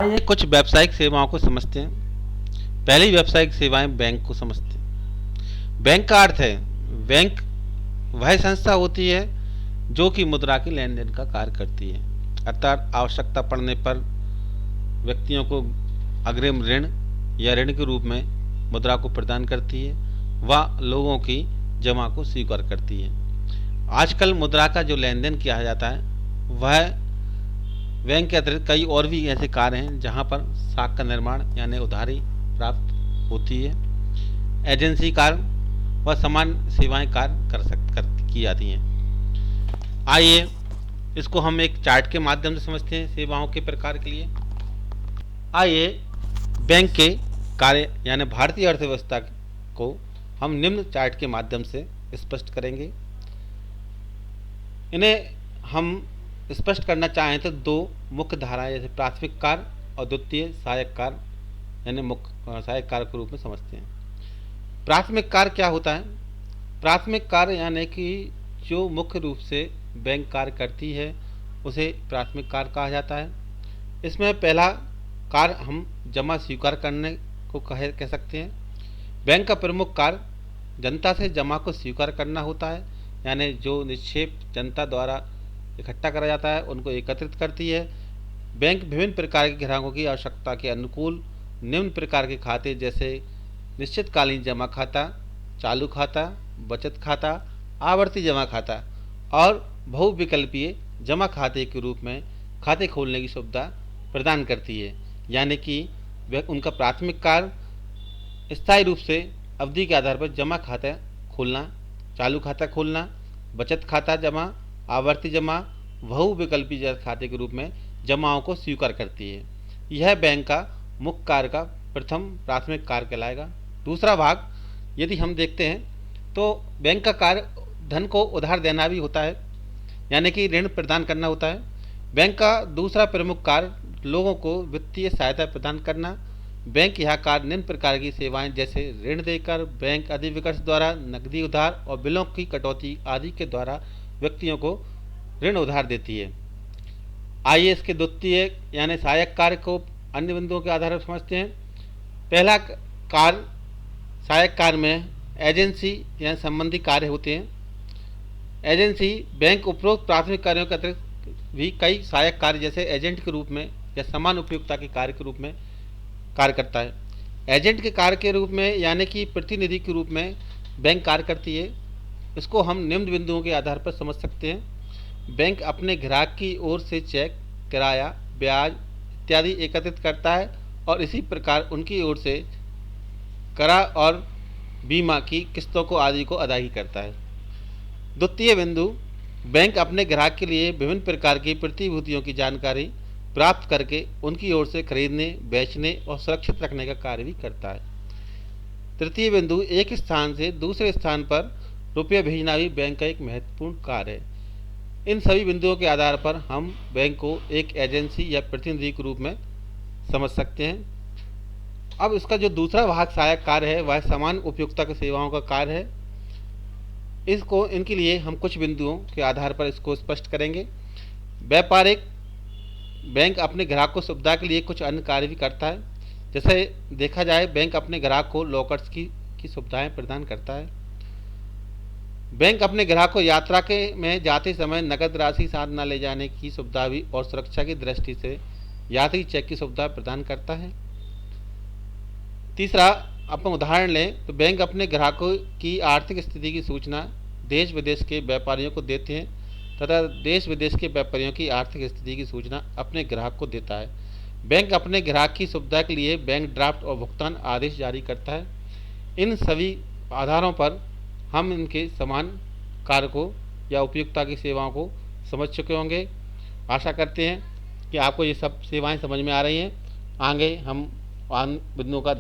आइए कुछ व्यावसायिक सेवाओं को समझते हैं। पहली व्यावसायिक सेवाएं बैंक को समझते हैं। बैंक का अर्थ है, बैंक वह संस्था होती है जो कि मुद्रा के लेन देन का कार्य करती है, अर्थात आवश्यकता पड़ने पर व्यक्तियों को अग्रिम ऋण या ऋण के रूप में मुद्रा को प्रदान करती है, वह लोगों की जमा को स्वीकार करती है। आजकल मुद्रा का जो लेन देन किया जाता है वह बैंक के अतिरिक्त कई और भी ऐसे कार्य हैं जहां पर साख का निर्माण यानी उधारी प्राप्त होती है। एजेंसी कार्य व समान सेवाएं कार्य की जाती हैं। आइए इसको हम एक चार्ट के माध्यम से समझते हैं सेवाओं के प्रकार के लिए। आइए बैंक के कार्य यानी भारतीय अर्थव्यवस्था को हम निम्न चार्ट के माध्यम से स्पष्ट करेंगे। इन्हें हम स्पष्ट करना चाहें तो दो मुख्य धाराएं जैसे प्राथमिक कार्य और द्वितीय सहायक कार्य यानी मुख्य सहायक कार्य के रूप में समझते हैं। प्राथमिक कार्य क्या होता है? प्राथमिक कार्य यानी कि जो मुख्य रूप से बैंक कार्य करती है उसे प्राथमिक कार्य कहा जाता है। इसमें पहला कार्य हम जमा स्वीकार करने को कह सकते हैं। बैंक का प्रमुख कार्य जनता से जमा को स्वीकार करना होता है, यानी जो निक्षेप जनता द्वारा इकट्ठा करा जाता है उनको एकत्रित करती है। बैंक विभिन्न प्रकार के ग्राहकों की आवश्यकता के अनुकूल निम्न प्रकार के खाते जैसे निश्चितकालीन जमा खाता, चालू खाता, बचत खाता, आवर्ती जमा खाता और बहुविकल्पीय जमा खाते के रूप में खाते खोलने की सुविधा प्रदान करती है। यानी कि उनका प्राथमिक कार्य स्थायी रूप से अवधि के आधार पर जमा खाता खोलना, चालू खाता खोलना, बचत खाता जमा, आवर्ती जमा, बहुविकल्पीय खाते के रूप में जमाओं को स्वीकार करती है। यह बैंक का मुख्य कार्य का प्रथम प्राथमिक कार्य कहलाएगा। दूसरा भाग यदि हम देखते हैं तो बैंक का कार्य धन को उधार देना भी होता है, यानी कि ऋण प्रदान करना होता है। बैंक का दूसरा प्रमुख कार्य लोगों को वित्तीय सहायता प्रदान करना। बैंक यह कार्य निम्न प्रकार की सेवाएं जैसे ऋण देकर, बैंक अधिविकर्ष द्वारा नकदी उधार और बिलों की कटौती आदि के द्वारा व्यक्तियों को ऋण उधार देती है। आइए इसके द्वितीय यानी सहायक कार्य को अन्य बिंदुओं के आधार पर समझते हैं। पहला कार्य सहायक कार्य में एजेंसी या संबंधी कार्य होते हैं। एजेंसी बैंक उपरोक्त प्राथमिक कार्यों के अतिरिक्त भी कई सहायक कार्य जैसे एजेंट के रूप में या समान उपयोगिता के कार्य के रूप में कार्य करता है। एजेंट के कार्य के रूप में यानी कि प्रतिनिधि के रूप में बैंक कार्य करती है। इसको हम निम्न बिंदुओं के आधार पर समझ सकते हैं। बैंक अपने ग्राहक की ओर से चेक, किराया, ब्याज इत्यादि एकत्रित करता है और इसी प्रकार उनकी ओर से करा और बीमा की किस्तों को आदि को अदायगी करता है। द्वितीय बिंदु, बैंक अपने ग्राहक के लिए विभिन्न प्रकार की प्रतिभूतियों की जानकारी प्राप्त करके उनकी ओर से खरीदने, बेचने और सुरक्षित रखने का कार्य भी करता है। तृतीय बिंदु, एक स्थान से दूसरे स्थान पर रुपये भेजना भी बैंक का एक महत्वपूर्ण कार्य है। इन सभी बिंदुओं के आधार पर हम बैंक को एक एजेंसी या प्रतिनिधि के रूप में समझ सकते हैं। अब इसका जो दूसरा भाग सहायक कार्य है वह समान उपयोगिता की सेवाओं का कार्य है। इसको इनके लिए हम कुछ बिंदुओं के आधार पर इसको स्पष्ट करेंगे। व्यापारिक बैंक अपने ग्राहक को सुविधा के लिए कुछ अन्य कार्य भी करता है। जैसे देखा जाए बैंक अपने ग्राहक को लॉकर्स की सुविधाएं प्रदान करता है। बैंक अपने ग्राहक को यात्रा के में जाते समय नकद राशि साथ न ले जाने की सुविधा भी और सुरक्षा की दृष्टि से यात्री चेक की सुविधा प्रदान करता है। तीसरा, अपन उदाहरण लें तो बैंक अपने ग्राहकों की आर्थिक स्थिति की सूचना देश विदेश के व्यापारियों को देते हैं तथा देश विदेश के व्यापारियों की आर्थिक स्थिति की सूचना अपने ग्राहक को देता है। बैंक अपने ग्राहक की सुविधा के लिए बैंक ड्राफ्ट और भुगतान आदेश जारी करता है। इन सभी आधारों पर हम इनके समान कार्य को या उपयुक्तता की सेवाओं को समझ चुके होंगे। आशा करते हैं कि आपको ये सब सेवाएं समझ में आ रही हैं। आगे हम बिंदुओं का